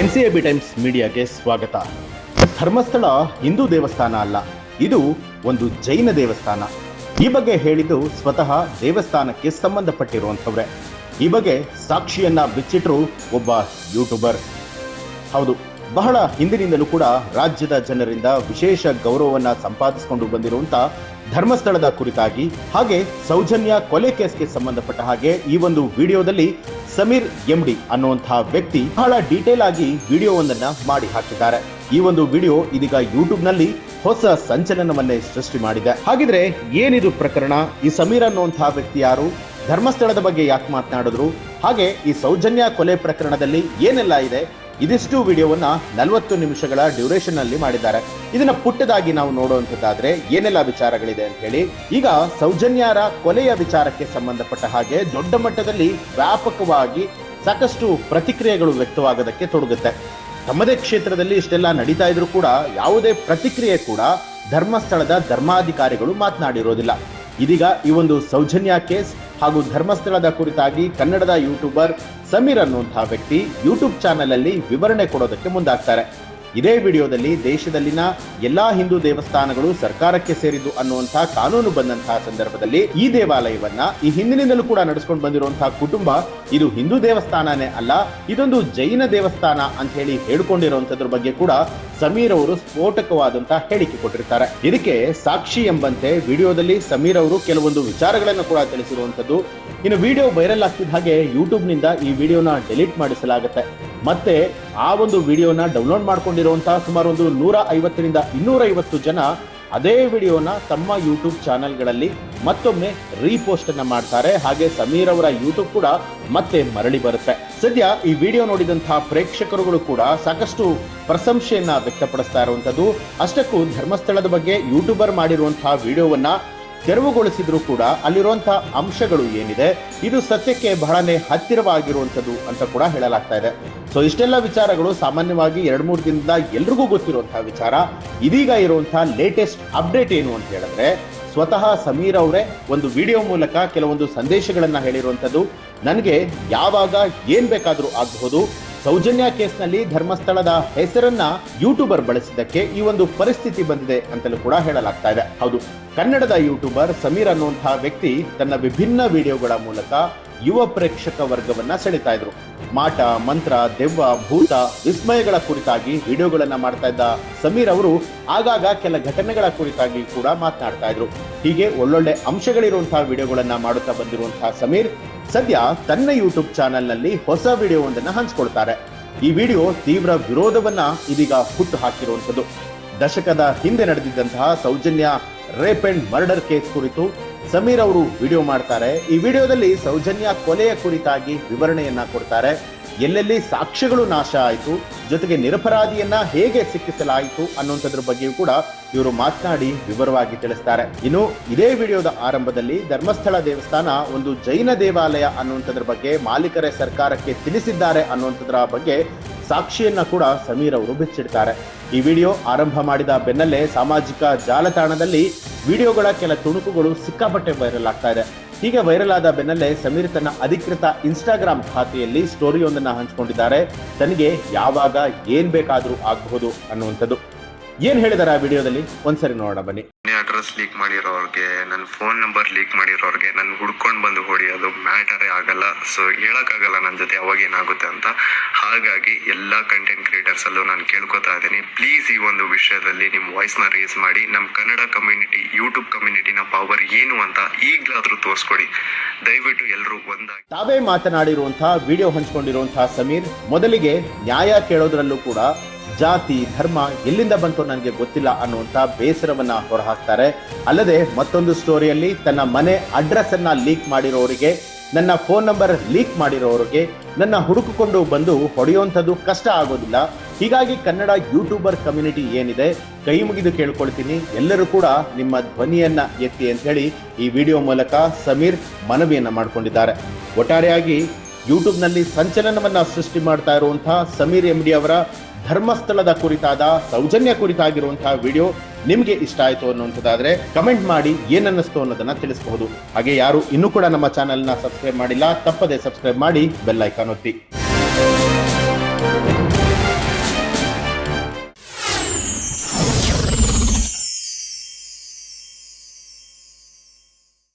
NCAB times ಮೀಡಿಯಾಗೆ ಸ್ವಾಗತ. ಧರ್ಮಸ್ಥಳ ಹಿಂದೂ ದೇವಸ್ಥಾನ ಅಲ್ಲ, ಇದು ಒಂದು ಜೈನ ದೇವಸ್ಥಾನ. ಈ ಬಗ್ಗೆ ಹೇಳಿದ್ದು ಸ್ವತಃ ದೇವಸ್ಥಾನಕ್ಕೆ ಸಂಬಂಧಪಟ್ಟಿರುವಂಥವ್ರೆ. ಈ ಬಗ್ಗೆ ಸಾಕ್ಷಿಯನ್ನ ಬಿಚ್ಚಿಟ್ರು ಒಬ್ಬ ಯೂಟ್ಯೂಬರ್. ಹೌದು, ಬಹಳ ಹಿಂದಿನಿಂದಲೂ ಕೂಡ ರಾಜ್ಯದ ಜನರಿಂದ ವಿಶೇಷ ಗೌರವವನ್ನ ಸಂಪಾದಿಸಿಕೊಂಡು ಬಂದಿರುವಂತ ಧರ್ಮಸ್ಥಳದ ಕುರಿತಾಗಿ ಹಾಗೆ ಸೌಜನ್ಯ ಕೊಲೆ ಕೇಸ್ಗೆ ಸಂಬಂಧಪಟ್ಟ ಹಾಗೆ ಈ ಒಂದು ವಿಡಿಯೋದಲ್ಲಿ ಸಮೀರ್ MD ಅನ್ನುವಂತಹ ವ್ಯಕ್ತಿ ಬಹಳ ಡೀಟೇಲ್ ಆಗಿ ವಿಡಿಯೋವೊಂದನ್ನ ಮಾಡಿ ಹಾಕಿದ್ದಾರೆ. ಈ ಒಂದು ವಿಡಿಯೋ ಇದೀಗ ಯೂಟ್ಯೂಬ್ ನಲ್ಲಿ ಹೊಸ ಸಂಚಲನವನ್ನೇ ಸೃಷ್ಟಿ ಮಾಡಿದೆ. ಹಾಗಿದ್ರೆ ಏನಿದು ಪ್ರಕರಣ? ಈ ಸಮೀರ್ ಅನ್ನುವಂತಹ ವ್ಯಕ್ತಿ ಯಾರು? ಧರ್ಮಸ್ಥಳದ ಬಗ್ಗೆ ಯಾಕೆ ಮಾತನಾಡಿದ್ರು? ಹಾಗೆ ಈ ಸೌಜನ್ಯ ಕೊಲೆ ಪ್ರಕರಣದಲ್ಲಿ ಏನೆಲ್ಲ ಇದೆ? ಇದಿಷ್ಟು ವಿಡಿಯೋವನ್ನ 40 ನಿಮಿಷಗಳ ಡ್ಯೂರೇಷನ್ ಅಲ್ಲಿ ಮಾಡಿದ್ದಾರೆ. ಇದನ್ನ ಪುಟ್ಟದಾಗಿ ನಾವು ನೋಡುವಂತದ್ದಾದ್ರೆ ಏನೆಲ್ಲ ವಿಚಾರಗಳಿದೆ ಅಂತ ಹೇಳಿ, ಈಗ ಸೌಜನ್ಯರ ಕೊಲೆಯ ವಿಚಾರಕ್ಕೆ ಸಂಬಂಧಪಟ್ಟ ಹಾಗೆ ದೊಡ್ಡ ಮಟ್ಟದಲ್ಲಿ ವ್ಯಾಪಕವಾಗಿ ಸಾಕಷ್ಟು ಪ್ರತಿಕ್ರಿಯೆಗಳು ವ್ಯಕ್ತವಾಗೋದಕ್ಕೆ ತೊಡಗುತ್ತೆ. ತಮ್ಮದೇ ಕ್ಷೇತ್ರದಲ್ಲಿ ಇಷ್ಟೆಲ್ಲ ನಡೀತಾ ಇದ್ರು ಕೂಡ ಯಾವುದೇ ಪ್ರತಿಕ್ರಿಯೆ ಕೂಡ ಧರ್ಮಸ್ಥಳದ ಧರ್ಮಾಧಿಕಾರಿಗಳು ಮಾತನಾಡಿರೋದಿಲ್ಲ. ಇದೀಗ ಈ ಒಂದು ಸೌಜನ್ಯ ಕೇಸ್ ಹಾಗೂ ಧರ್ಮಸ್ಥಳದ ಕುರಿತಾಗಿ ಕನ್ನಡದ ಯೂಟ್ಯೂಬರ್ ಸಮೀರ್ ಅನ್ನುವಂತಹ ವ್ಯಕ್ತಿ ಯೂಟ್ಯೂಬ್ ಚಾನೆಲ್ ಅಲ್ಲಿ ವಿವರಣೆ ಕೊಡೋದಕ್ಕೆ ಮುಂದಾಗ್ತಾರೆ. ಇದೇ ವಿಡಿಯೋದಲ್ಲಿ ದೇಶದಲ್ಲಿನ ಎಲ್ಲಾ ಹಿಂದೂ ದೇವಸ್ಥಾನಗಳು ಸರ್ಕಾರಕ್ಕೆ ಸೇರಿದ್ದು ಅನ್ನುವಂತಹ ಕಾನೂನು ಬಂದಂತಹ ಸಂದರ್ಭದಲ್ಲಿ ಈ ದೇವಾಲಯವನ್ನ ಈ ಹಿಂದಿನಿಂದಲೂ ಕೂಡ ನಡೆಸ್ಕೊಂಡು ಬಂದಿರುವಂತಹ ಕುಟುಂಬ ಇದು ಹಿಂದೂ ದೇವಸ್ಥಾನನೇ ಅಲ್ಲ, ಇದೊಂದು ಜೈನ ದೇವಸ್ಥಾನ ಅಂತ ಹೇಳಿ ಹೇಳ್ಕೊಂಡಿರುವಂತದ್ರ ಬಗ್ಗೆ ಕೂಡ ಸಮೀರ್ ಅವರು ಸ್ಫೋಟಕವಾದಂತಹ ಹೇಳಿಕೆ ಕೊಟ್ಟಿರ್ತಾರೆ. ಇದಕ್ಕೆ ಸಾಕ್ಷಿ ಎಂಬಂತೆ ವಿಡಿಯೋದಲ್ಲಿ ಸಮೀರ್ ಅವರು ಕೆಲವೊಂದು ವಿಚಾರಗಳನ್ನು ಕೂಡ ತಿಳಿಸಿರುವಂತದ್ದು. ಇನ್ನು ವಿಡಿಯೋ ವೈರಲ್ ಆಗ್ತಿದ್ದ ಹಾಗೆ ಯೂಟ್ಯೂಬ್ ನಿಂದ ಈ ವಿಡಿಯೋನ ಡಿಲೀಟ್ ಮಾಡಿಸಲಾಗುತ್ತೆ. ಮತ್ತೆ ಆ ಒಂದು ವಿಡಿಯೋನ ಡೌನ್ಲೋಡ್ ಮಾಡ್ಕೊಂಡಿರುವಂತಹ ಸುಮಾರು ಒಂದು 150 ರಿಂದ 250 ಜನ ಅದೇ ವಿಡಿಯೋನ ತಮ್ಮ ಯೂಟ್ಯೂಬ್ ಚಾನೆಲ್ಗಳಲ್ಲಿ ಮತ್ತೊಮ್ಮೆ ರೀಪೋಸ್ಟ್ ಅನ್ನ ಮಾಡ್ತಾರೆ. ಹಾಗೆ ಸಮೀರ್ ಅವರ ಯೂಟ್ಯೂಬ್ ಕೂಡ ಮತ್ತೆ ಮರಳಿ ಬರುತ್ತೆ. ಸದ್ಯ ಈ ವಿಡಿಯೋ ನೋಡಿದಂತಹ ಪ್ರೇಕ್ಷಕರುಗಳು ಕೂಡ ಸಾಕಷ್ಟು ಪ್ರಶಂಸೆಯನ್ನ ವ್ಯಕ್ತಪಡಿಸ್ತಾ ಇರುವಂತದ್ದು. ಅಷ್ಟಕ್ಕೂ ಧರ್ಮಸ್ಥಳದ ಬಗ್ಗೆ ಯೂಟ್ಯೂಬರ್ ಮಾಡಿರುವಂತಹ ವಿಡಿಯೋವನ್ನ ತೆರವುಗೊಳಿಸಿದ್ರು ಕೂಡ ಅಲ್ಲಿರುವಂತಹ ಅಂಶಗಳು ಏನಿದೆ ಇದು ಸತ್ಯಕ್ಕೆ ಬಹಳನೇ ಹತ್ತಿರವಾಗಿರುವಂಥದ್ದು ಅಂತ ಕೂಡ ಹೇಳಲಾಗ್ತಾ ಇದೆ. ಸೊ ಇಷ್ಟೆಲ್ಲ ವಿಚಾರಗಳು ಸಾಮಾನ್ಯವಾಗಿ 2-3 ದಿನದಿಂದ ಎಲ್ರಿಗೂ ಗೊತ್ತಿರುವಂತಹ ವಿಚಾರ. ಇದೀಗ ಇರುವಂತಹ ಲೇಟೆಸ್ಟ್ ಅಪ್ಡೇಟ್ ಏನು ಅಂತ ಹೇಳಿದ್ರೆ, ಸ್ವತಃ ಸಮೀರ್ ಅವರೇ ಒಂದು ವಿಡಿಯೋ ಮೂಲಕ ಕೆಲವೊಂದು ಸಂದೇಶಗಳನ್ನ ಹೇಳಿರುವಂಥದ್ದು. ನನಗೆ ಯಾವಾಗ ಏನ್ ಬೇಕಾದ್ರೂ ಆಗಬಹುದು, ಸೌಜನ್ಯ ಕೇಸ್ನಲ್ಲಿ ಧರ್ಮಸ್ಥಳದ ಹೆಸರನ್ನ ಯೂಟ್ಯೂಬರ್ ಬಳಸಿದ್ದಕ್ಕೆ ಈ ಒಂದು ಪರಿಸ್ಥಿತಿ ಬಂದಿದೆ ಅಂತಲೂ ಕೂಡ ಹೇಳಲಾಗ್ತಾ ಇದೆ. ಹೌದು, ಕನ್ನಡದ ಯೂಟ್ಯೂಬರ್ ಸಮೀರ್ ಅನ್ನುವಂತಹ ವ್ಯಕ್ತಿ ತನ್ನ ವಿಭಿನ್ನ ವಿಡಿಯೋಗಳ ಮೂಲಕ ಯುವ ಪ್ರೇಕ್ಷಕ ವರ್ಗವನ್ನ ಸೆಳಿತಾ ಇದ್ರು. ಮಾಟ, ಮಂತ್ರ, ದೆವ್ವ, ಭೂತ, ವಿಸ್ಮಯಗಳ ಕುರಿತಾಗಿ ವಿಡಿಯೋಗಳನ್ನ ಮಾಡ್ತಾ ಇದ್ದ ಸಮೀರ್ ಅವರು ಆಗಾಗ ಕೆಲ ಘಟನೆಗಳ ಕುರಿತಾಗಿ ಕೂಡ ಮಾತನಾಡ್ತಾ ಇದ್ರು. ಹೀಗೆ ಒಳ್ಳೊಳ್ಳೆ ಅಂಶಗಳಿರುವಂತಹ ವಿಡಿಯೋಗಳನ್ನ ಮಾಡುತ್ತಾ ಬಂದಿರುವಂತಹ ಸಮೀರ್ ಸದ್ಯ ತನ್ನ ಯೂಟ್ಯೂಬ್ ಚಾನೆಲ್ ನಲ್ಲಿ ಹೊಸ ವಿಡಿಯೋವೊಂದನ್ನ ಹಂಚಿಕೊಳ್ತಾರೆ. ಈ ವಿಡಿಯೋ ತೀವ್ರ ವಿರೋಧವನ್ನ ಇದೀಗ ಹುಟ್ಟು ಹಾಕಿರುವಂಥದ್ದು. ದಶಕದ ಹಿಂದೆ ನಡೆದಿದ್ದಂತಹ Soujanya rape and murder case ಕುರಿತು ಸಮೀರ್ ಅವರು ವಿಡಿಯೋ ಮಾಡ್ತಾರೆ. ಈ ವಿಡಿಯೋದಲ್ಲಿ ಸೌಜನ್ಯ ಕೊಲೆಯ ಕುರಿತಾಗಿ ವಿವರಣೆಯನ್ನ ಕೊಡ್ತಾರೆ. ಎಲ್ಲೆಲ್ಲಿ ಸಾಕ್ಷ್ಯಗಳು ನಾಶ ಆಯಿತು, ಜೊತೆಗೆ ನಿರಪರಾಧಿಯನ್ನ ಹೇಗೆ ಸಿಕ್ಕಿಸಲಾಯಿತು ಅನ್ನುವಂಥದ್ರ ಬಗ್ಗೆಯೂ ಕೂಡ ಇವರು ಮಾತನಾಡಿ ವಿವರವಾಗಿ ತಿಳಿಸ್ತಾರೆ. ಇನ್ನು ಇದೇ ವಿಡಿಯೋದ ಆರಂಭದಲ್ಲಿ ಧರ್ಮಸ್ಥಳ ದೇವಸ್ಥಾನ ಒಂದು ಜೈನ ದೇವಾಲಯ ಅನ್ನುವಂಥದ್ರ ಬಗ್ಗೆ ಮಾಲೀಕರೇ ಸರ್ಕಾರಕ್ಕೆ ತಿಳಿಸಿದ್ದಾರೆ ಅನ್ನುವಂಥದ್ರ ಬಗ್ಗೆ ಸಾಕ್ಷಿಯನ್ನ ಕೂಡ ಸಮೀರ್ ಅವರು ಬಿಚ್ಚಿಡ್ತಾರೆ. ಈ ವಿಡಿಯೋ ಆರಂಭ ಮಾಡಿದ ಬೆನ್ನಲ್ಲೇ ಸಾಮಾಜಿಕ ಜಾಲತಾಣದಲ್ಲಿ ವಿಡಿಯೋಗಳ ಕೆಲ ತುಣುಕುಗಳು ಸಿಕ್ಕಾಪಟ್ಟೆ ವೈರಲ್ ಆಗ್ತಾ ಇದೆ. ಹೀಗೆ ವೈರಲ್ ಆದ ಬೆನ್ನಲ್ಲೇ ಸಮೀರ್ ತನ್ನ ಅಧಿಕೃತ ಇನ್ಸ್ಟಾಗ್ರಾಮ್ ಖಾತೆಯಲ್ಲಿ ಸ್ಟೋರಿಯೊಂದನ್ನ ಹಂಚಿಕೊಂಡಿದ್ದಾರೆ. ತನಗೆ ಯಾವಾಗ ಏನ್ ಬೇಕಾದ್ರೂ ಆಗಬಹುದು ಅನ್ನುವಂಥದ್ದು. ಏನ್ ಹೇಳಿದಾರೆ ಆ ವಿಡಿಯೋದಲ್ಲಿ ಒಂದ್ಸರಿ ನೋಡೋಣ ಬನ್ನಿ. ಅಡ್ರೆಸ್ ಲೀಕ್ ಮಾಡಿರೋರ್ಗೆ, ನನ್ನ ಫೋನ್ ನಂಬರ್ ಲೀಕ್ ಮಾಡಿರೋರ್ಗೆ ನನ್ ಹುಡ್ಕೊಂಡ್ ಬಂದು ಹೊಡಿಯೋದು ಮ್ಯಾಟರೇ ಆಗಲ್ಲ. ಸೊ ಹೇಳಕ್ಕಾಗಲ್ಲ ನನ್ನ ಜೊತೆ ಅವಾಗ ಏನಾಗುತ್ತೆ ಅಂತ. ಹಾಗಾಗಿ ಎಲ್ಲಾ ಕಂಟೆಂಟ್ ಕ್ರಿಯೇಟರ್ಸ್ ಅಲ್ಲೂ ನಾನು ಕೇಳ್ಕೊತಾ ಇದ್ದೀನಿ, ಪ್ಲೀಸ್ ಈ ಒಂದು ವಿಷಯದಲ್ಲಿ ನಿಮ್ ವಾಯ್ಸ್ ನ ರೇಸ್ ಮಾಡಿ ನಮ್ಮ ಕನ್ನಡ ಕಮ್ಯುನಿಟಿ, ಯೂಟ್ಯೂಬ್ ಕಮ್ಯುನಿಟಿನ ಪವರ್ ಏನು ಅಂತ ಈಗ್ಲಾದ್ರೂ ತೋರಿಸ್ಕೊಡಿ. ದಯವಿಟ್ಟು ಎಲ್ಲರೂ ಒಂದಾಗಿ. ತಾವೇ ಮಾತನಾಡಿರುವಂತಹ ವಿಡಿಯೋ ಹಂಚಿಕೊಂಡಿರುವಂತಹ ಸಮೀರ್ ಮೊದಲಿಗೆ ನ್ಯಾಯ ಕೇಳೋದ್ರಲ್ಲೂ ಕೂಡ ಜಾತಿ, ಧರ್ಮ ಎಲ್ಲಿಂದ ಬಂತು ನನಗೆ ಗೊತ್ತಿಲ್ಲ ಅನ್ನುವಂತ ಬೇಸರವನ್ನ ಹೊರಹಾಕ್ತಾರೆ. ಅಲ್ಲದೆ ಮತ್ತೊಂದು ಸ್ಟೋರಿಯಲ್ಲಿ ತನ್ನ ಮನೆ ಅಡ್ರೆಸ್ ಅನ್ನ ಲೀಕ್ ಮಾಡಿರೋರಿಗೆ, ನನ್ನ ಫೋನ್ ನಂಬರ್ ಲೀಕ್ ಮಾಡಿರೋರಿಗೆ ನನ್ನ ಹುಡುಕಿಕೊಂಡು ಬಂದು ಹೊಡೆಯುವಂಥದ್ದು ಕಷ್ಟ ಆಗೋದಿಲ್ಲ. ಹೀಗಾಗಿ ಕನ್ನಡ ಯೂಟ್ಯೂಬರ್ ಕಮ್ಯುನಿಟಿ ಏನಿದೆ, ಕೈ ಮುಗಿದು ಕೇಳ್ಕೊಳ್ತೀನಿ, ಎಲ್ಲರೂ ಕೂಡ ನಿಮ್ಮ ಧ್ವನಿಯನ್ನ ಎತ್ತಿ ಅಂತ ಹೇಳಿ ಈ ವಿಡಿಯೋ ಮೂಲಕ ಸಮೀರ್ ಮನವಿಯನ್ನ ಮಾಡಿಕೊಂಡಿದ್ದಾರೆ. ಒಟ್ಟಾರೆಯಾಗಿ ಯೂಟ್ಯೂಬ್ ನಲ್ಲಿ ಸಂಚಲನವನ್ನ ಸೃಷ್ಟಿ ಮಾಡ್ತಾ ಇರುವಂತಹ ಸಮೀರ್ MD ಅವರ ಧರ್ಮಸ್ಥಳದ ಕುರಿತಾದ ಸೌಜನ್ಯ ಕುರಿತಾಗಿರುವಂತಹ ವಿಡಿಯೋ ನಿಮಗೆ ಇಷ್ಟ ಆಯಿತು ಅನ್ನುವಂಥದ್ದಾದ್ರೆ ಕಮೆಂಟ್ ಮಾಡಿ ಏನನ್ನಿಸ್ತು ಅನ್ನೋದನ್ನ ತಿಳಿಸಬಹುದು. ಹಾಗೆ ಯಾರು ಇನ್ನೂ ಕೂಡ ನಮ್ಮ ಚಾನೆಲ್ನ ಸಬ್ಸ್ಕ್ರೈಬ್ ಮಾಡಿಲ್ಲ, ತಪ್ಪದೆ ಸಬ್ಸ್ಕ್ರೈಬ್ ಮಾಡಿ ಬೆಲ್ ಐಕಾನ್ ಒತ್ತಿ.